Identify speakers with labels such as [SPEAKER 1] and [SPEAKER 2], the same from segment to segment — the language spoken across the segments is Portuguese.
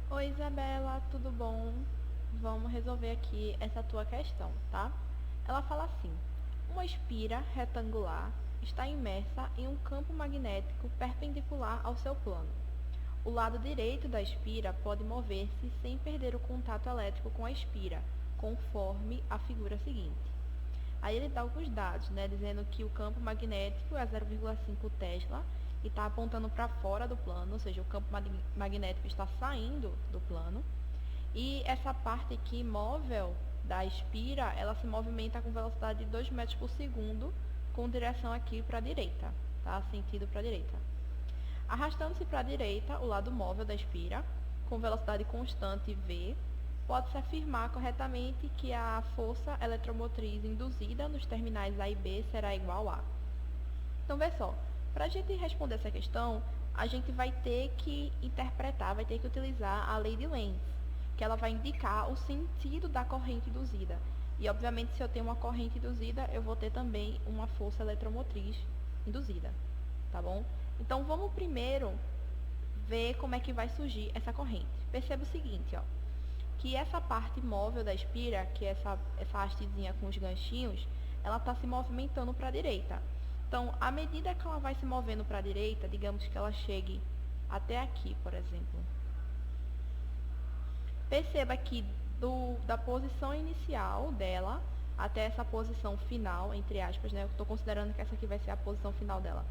[SPEAKER 1] Oi, Isabela, tudo bom? Vamos resolver aqui essa tua questão, tá? Ela fala assim: uma espira retangular está imersa em um campo magnético perpendicular ao seu plano. O lado direito da espira pode mover-se sem perder o contato elétrico com a espira, conforme a figura seguinte. Aí ele dá alguns dados, né, dizendo que o campo magnético é 0,5 Tesla e está apontando para fora do plano, ou seja, o campo magnético está saindo do plano. E essa parte aqui móvel da espira, ela se movimenta com velocidade de 2 metros por segundo, com direção aqui para a direita, tá? Sentido para a direita. Arrastando-se para a direita, o lado móvel da espira, com velocidade constante v, pode-se afirmar corretamente que a força eletromotriz induzida nos terminais A e B será igual a. Então, vê só, para a gente responder essa questão, a gente vai ter que interpretar, vai ter que utilizar a lei de Lenz, que ela vai indicar o sentido da corrente induzida. E, obviamente, se eu tenho uma corrente induzida, eu vou ter também uma força eletromotriz induzida, tá bom? Então, vamos primeiro ver como é que vai surgir essa corrente. Perceba o seguinte, ó, que essa parte móvel da espira, que é essa hastezinha com os ganchinhos, ela está se movimentando para a direita. Então, à medida que ela vai se movendo para a direita, digamos que ela chegue até aqui, por exemplo. Perceba que da posição inicial dela até essa posição final, entre aspas, né? Eu estou considerando que essa aqui vai ser a posição final dela.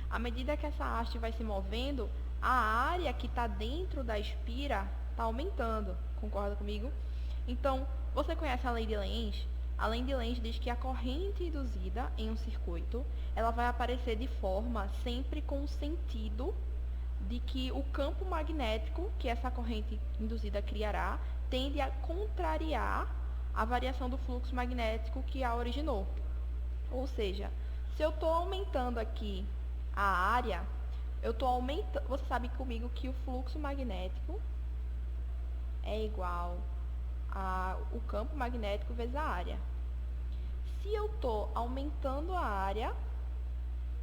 [SPEAKER 1] À medida que essa haste vai se movendo, a área que está dentro da espira está aumentando. Concorda comigo? Então, você conhece a lei de Lenz? A lei de Lenz diz que a corrente induzida em um circuito, ela vai aparecer de forma sempre com o sentido de que o campo magnético que essa corrente induzida criará tende a contrariar a variação do fluxo magnético que a originou. Ou seja, se eu estou aumentando aqui a área, eu estou aumentando. Você sabe comigo que o fluxo magnético é igual ao campo magnético vezes a área. Se eu estou aumentando a área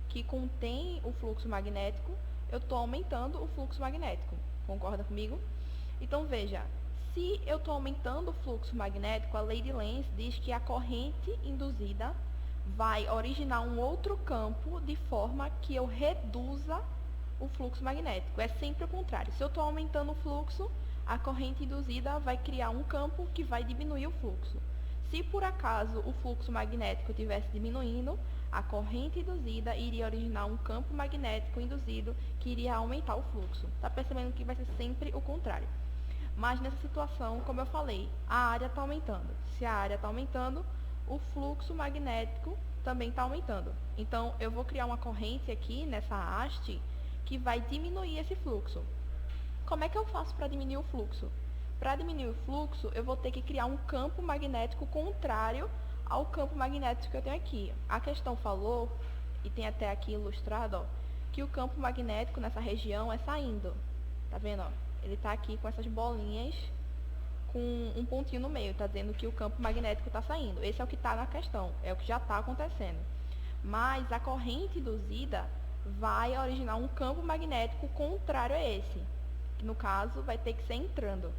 [SPEAKER 1] que contém o fluxo magnético, eu estou aumentando o fluxo magnético. Concorda comigo? Então, veja, se eu estou aumentando o fluxo magnético, a lei de Lenz diz que a corrente induzida vai originar um outro campo de forma que eu reduza o fluxo magnético. É sempre o contrário. Se eu estou aumentando o fluxo, a corrente induzida vai criar um campo que vai diminuir o fluxo. Se por acaso o fluxo magnético estivesse diminuindo, a corrente induzida iria originar um campo magnético induzido que iria aumentar o fluxo. Está percebendo que vai ser sempre o contrário. Mas nessa situação, como eu falei, a área está aumentando. Se a área está aumentando, o fluxo magnético também está aumentando. Então, eu vou criar uma corrente aqui nessa haste que vai diminuir esse fluxo. Como é que eu faço para diminuir o fluxo? Para diminuir o fluxo, eu vou ter que criar um campo magnético contrário ao campo magnético que eu tenho aqui. A questão falou, e tem até aqui ilustrado, ó, que o campo magnético nessa região é saindo. Tá vendo? Ó? Ele está aqui com essas bolinhas com um pontinho no meio, está dizendo que o campo magnético está saindo. Esse é o que está na questão, é o que já está acontecendo. Mas a corrente induzida vai originar um campo magnético contrário a esse, que no caso vai ter que ser entrando.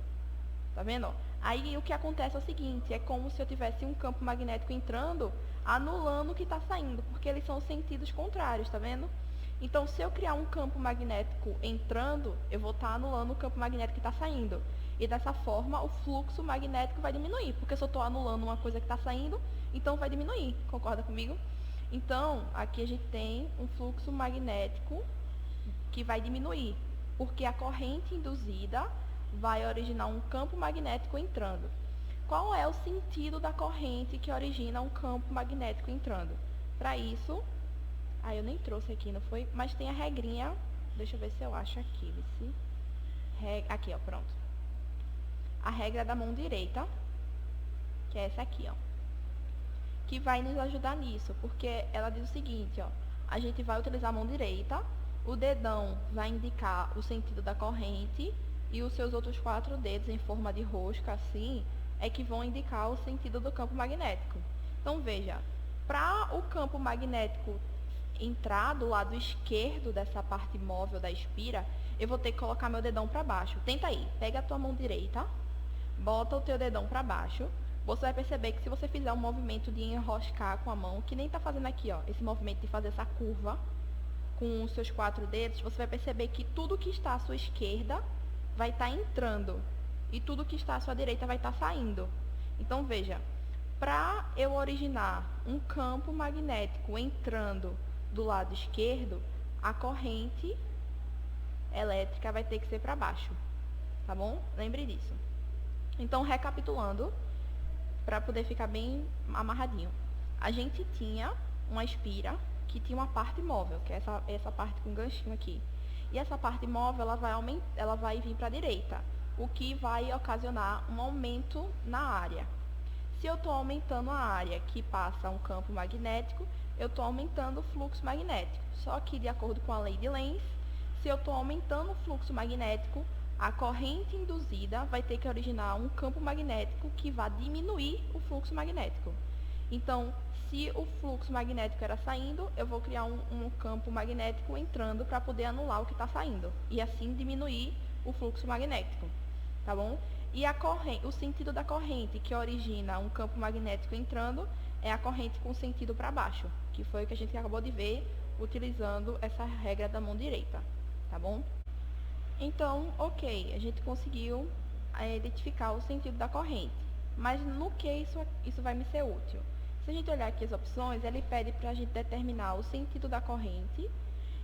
[SPEAKER 1] Tá vendo? Aí o que acontece é o seguinte, é como se eu tivesse um campo magnético entrando, anulando o que está saindo, porque eles são sentidos contrários, tá vendo? Então, se eu criar um campo magnético entrando, eu vou estar anulando o campo magnético que está saindo. E dessa forma, o fluxo magnético vai diminuir, porque se eu estou anulando uma coisa que está saindo, então vai diminuir. Concorda comigo? Então, aqui a gente tem um fluxo magnético que vai diminuir, porque a corrente induzida vai originar um campo magnético entrando. Qual é o sentido da corrente que origina um campo magnético entrando? Para isso, eu nem trouxe aqui, não foi? Mas tem a regrinha, deixa eu ver se eu acho aqui, aqui, ó, pronto. A regra da mão direita, que é essa aqui, ó, que vai nos ajudar nisso, porque ela diz o seguinte, ó, a gente vai utilizar a mão direita, o dedão vai indicar o sentido da corrente e os seus outros 4 dedos em forma de rosca, assim, é que vão indicar o sentido do campo magnético. Então, veja, para o campo magnético entrar do lado esquerdo dessa parte móvel da espira, eu vou ter que colocar meu dedão para baixo. Tenta aí, pega a tua mão direita, bota o teu dedão para baixo. Você vai perceber que se você fizer um movimento de enroscar com a mão, que nem tá fazendo aqui, ó, esse movimento de fazer essa curva com os seus 4 dedos, você vai perceber que tudo que está à sua esquerda vai estar entrando e tudo que está à sua direita vai estar saindo. Então, veja, para eu originar um campo magnético entrando do lado esquerdo, a corrente elétrica vai ter que ser para baixo, tá bom? Lembre disso. Então, recapitulando, para poder ficar bem amarradinho. A gente tinha uma espira que tinha uma parte móvel, que é essa parte com ganchinho aqui. E essa parte móvel, ela vai vir para a direita, o que vai ocasionar um aumento na área. Se eu estou aumentando a área que passa um campo magnético, eu estou aumentando o fluxo magnético. Só que, de acordo com a lei de Lenz, se eu estou aumentando o fluxo magnético, a corrente induzida vai ter que originar um campo magnético que vai diminuir o fluxo magnético. Então, se o fluxo magnético era saindo, eu vou criar um campo magnético entrando para poder anular o que está saindo. E assim diminuir o fluxo magnético, tá bom? E o sentido da corrente que origina um campo magnético entrando é a corrente com sentido para baixo, que foi o que a gente acabou de ver utilizando essa regra da mão direita, tá bom? Então, ok, a gente conseguiu identificar o sentido da corrente. Mas no que isso vai me ser útil? Se a gente olhar aqui as opções, ele pede para a gente determinar o sentido da corrente,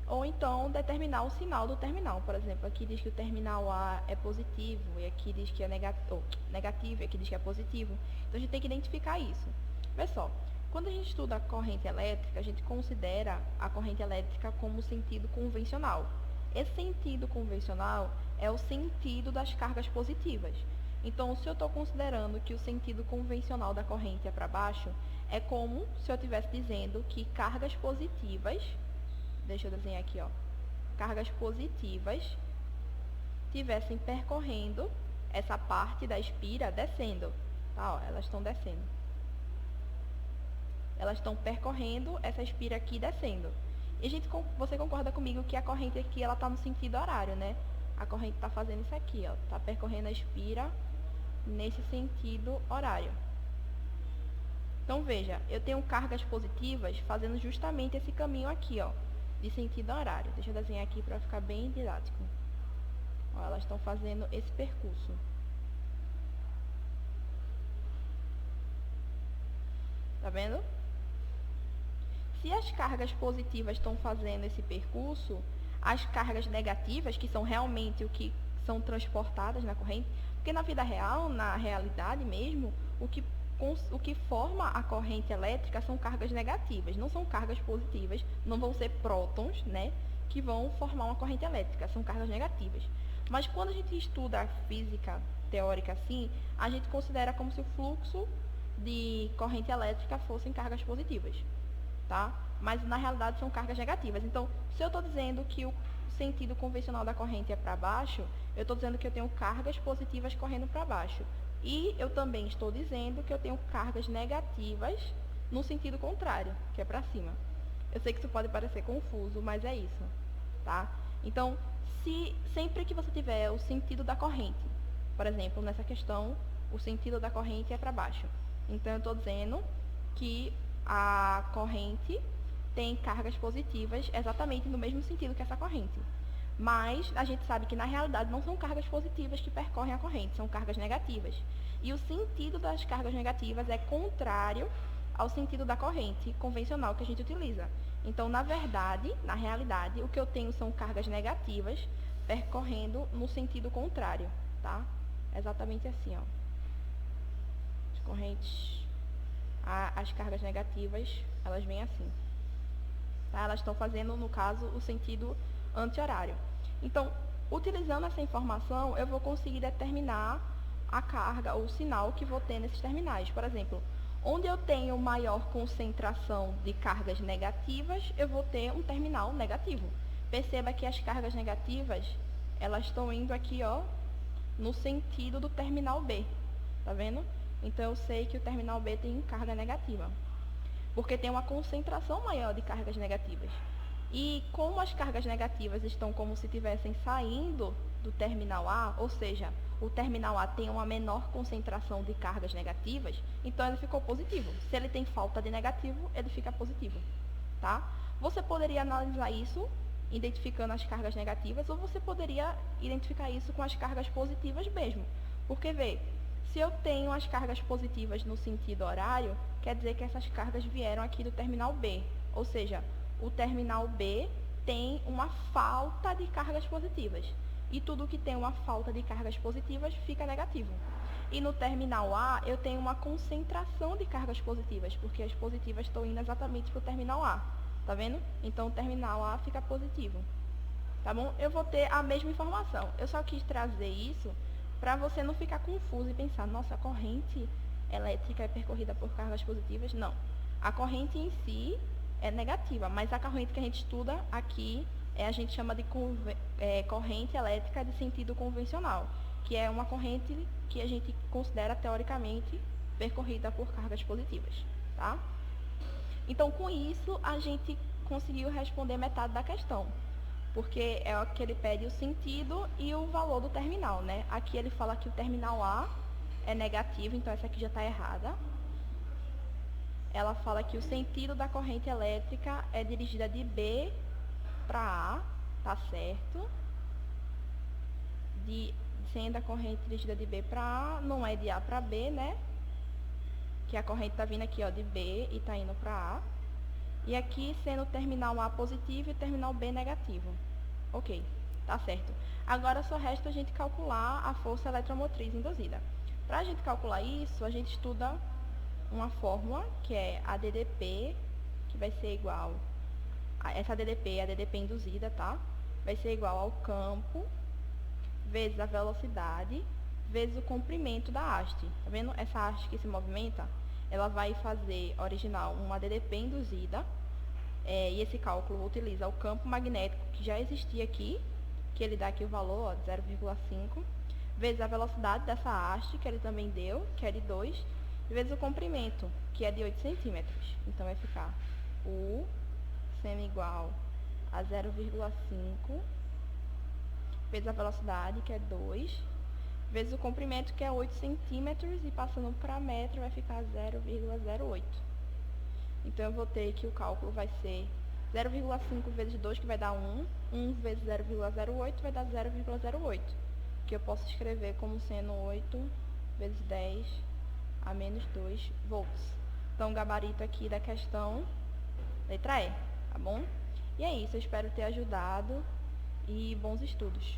[SPEAKER 1] ou então determinar o sinal do terminal. Por exemplo, aqui diz que o terminal A é positivo, e aqui diz que é negativo, e aqui diz que é positivo. Então, a gente tem que identificar isso. Vê só, quando a gente estuda a corrente elétrica, a gente considera a corrente elétrica como sentido convencional. Esse sentido convencional é o sentido das cargas positivas. Então, se eu estou considerando que o sentido convencional da corrente é para baixo, é como se eu estivesse dizendo que cargas positivas, deixa eu desenhar aqui, ó, cargas positivas estivessem percorrendo essa parte da espira descendo, tá? Ó, elas estão descendo. Elas estão percorrendo essa espira aqui descendo. E você concorda comigo que a corrente aqui ela está no sentido horário, né? A corrente está fazendo isso aqui, ó, está percorrendo a espira nesse sentido horário. Então, veja, eu tenho cargas positivas fazendo justamente esse caminho aqui, ó, de sentido horário. Deixa eu desenhar aqui para ficar bem didático. Ó, elas estão fazendo esse percurso. Tá vendo? Se as cargas positivas estão fazendo esse percurso, as cargas negativas, que são realmente o que são transportadas na corrente, porque na vida real, na realidade mesmo, o que forma a corrente elétrica são cargas negativas, não são cargas positivas, não vão ser prótons, né, que vão formar uma corrente elétrica, são cargas negativas. Mas quando a gente estuda a física teórica assim, a gente considera como se o fluxo de corrente elétrica fossem cargas positivas, tá? Mas na realidade são cargas negativas. Então, se eu estou dizendo que o sentido convencional da corrente é para baixo, eu estou dizendo que eu tenho cargas positivas correndo para baixo. E eu também estou dizendo que eu tenho cargas negativas no sentido contrário, que é para cima. Eu sei que isso pode parecer confuso, mas é isso, tá? Então, sempre que você tiver o sentido da corrente, por exemplo, nessa questão, o sentido da corrente é para baixo. Então, eu estou dizendo que a corrente tem cargas positivas exatamente no mesmo sentido que essa corrente. Mas a gente sabe que na realidade não são cargas positivas que percorrem a corrente, são cargas negativas. E o sentido das cargas negativas é contrário ao sentido da corrente convencional que a gente utiliza. Então, na verdade, na realidade, o que eu tenho são cargas negativas percorrendo no sentido contrário, tá? Exatamente assim, ó. As correntes, as cargas negativas, elas vêm assim. Tá? Elas estão fazendo, no caso, o sentido anti-horário. Então, utilizando essa informação, eu vou conseguir determinar a carga ou o sinal que vou ter nesses terminais. Por exemplo, onde eu tenho maior concentração de cargas negativas, eu vou ter um terminal negativo. Perceba que as cargas negativas, elas estão indo aqui, ó, no sentido do terminal B. Tá vendo? Então, eu sei que o terminal B tem carga negativa, porque tem uma concentração maior de cargas negativas. E como as cargas negativas estão como se estivessem saindo do terminal A, ou seja, o terminal A tem uma menor concentração de cargas negativas, então ele ficou positivo. Se ele tem falta de negativo, ele fica positivo, tá? Você poderia analisar isso identificando as cargas negativas, ou você poderia identificar isso com as cargas positivas mesmo. Porque, vê, se eu tenho as cargas positivas no sentido horário, quer dizer que essas cargas vieram aqui do terminal B, ou seja, o terminal B tem uma falta de cargas positivas. E tudo que tem uma falta de cargas positivas fica negativo. E no terminal A, eu tenho uma concentração de cargas positivas, porque as positivas estão indo exatamente para o terminal A. Tá vendo? Então, o terminal A fica positivo. Tá bom? Eu vou ter a mesma informação. Eu só quis trazer isso para você não ficar confuso e pensar, nossa, a corrente elétrica é percorrida por cargas positivas? Não. A corrente em si é negativa, mas a corrente que a gente estuda aqui a gente chama de corrente elétrica de sentido convencional, que é uma corrente que a gente considera teoricamente percorrida por cargas positivas, tá? Então, com isso, a gente conseguiu responder metade da questão, porque é o que ele pede o sentido e o valor do terminal, né? Aqui ele fala que o terminal A é negativo, então essa aqui já está errada. Ela fala que o sentido da corrente elétrica é dirigida de B para A, tá certo? Sendo a corrente dirigida de B para A, não é de A para B, né? Que a corrente está vindo aqui, ó, de B e está indo para A. E aqui sendo o terminal A positivo e o terminal B negativo. Ok, tá certo. Agora só resta a gente calcular a força eletromotriz induzida. Para a gente calcular isso, a gente estuda uma fórmula, que é a DDP, que vai ser igual essa DDP é a DDP induzida, tá? Vai ser igual ao campo vezes a velocidade vezes o comprimento da haste. Tá vendo? Essa haste que se movimenta, ela vai fazer, original, uma DDP induzida, e esse cálculo utiliza o campo magnético que já existia aqui, que ele dá aqui o valor, ó, de 0,5, vezes a velocidade dessa haste, que ele também deu, que é de 2, vezes o comprimento, que é de 8 centímetros. Então, vai ficar U sendo igual a 0,5 vezes a velocidade, que é 2, vezes o comprimento, que é 8 centímetros, e passando para metro vai ficar 0,08. Então, eu vou ter que o cálculo vai ser 0,5 vezes 2, que vai dar 1. 1 vezes 0,08 vai dar 0,08, que eu posso escrever como sendo 8 vezes 10 a menos 2 volts. Então, o gabarito aqui da questão, letra E, tá bom? E é isso, eu espero ter ajudado e bons estudos.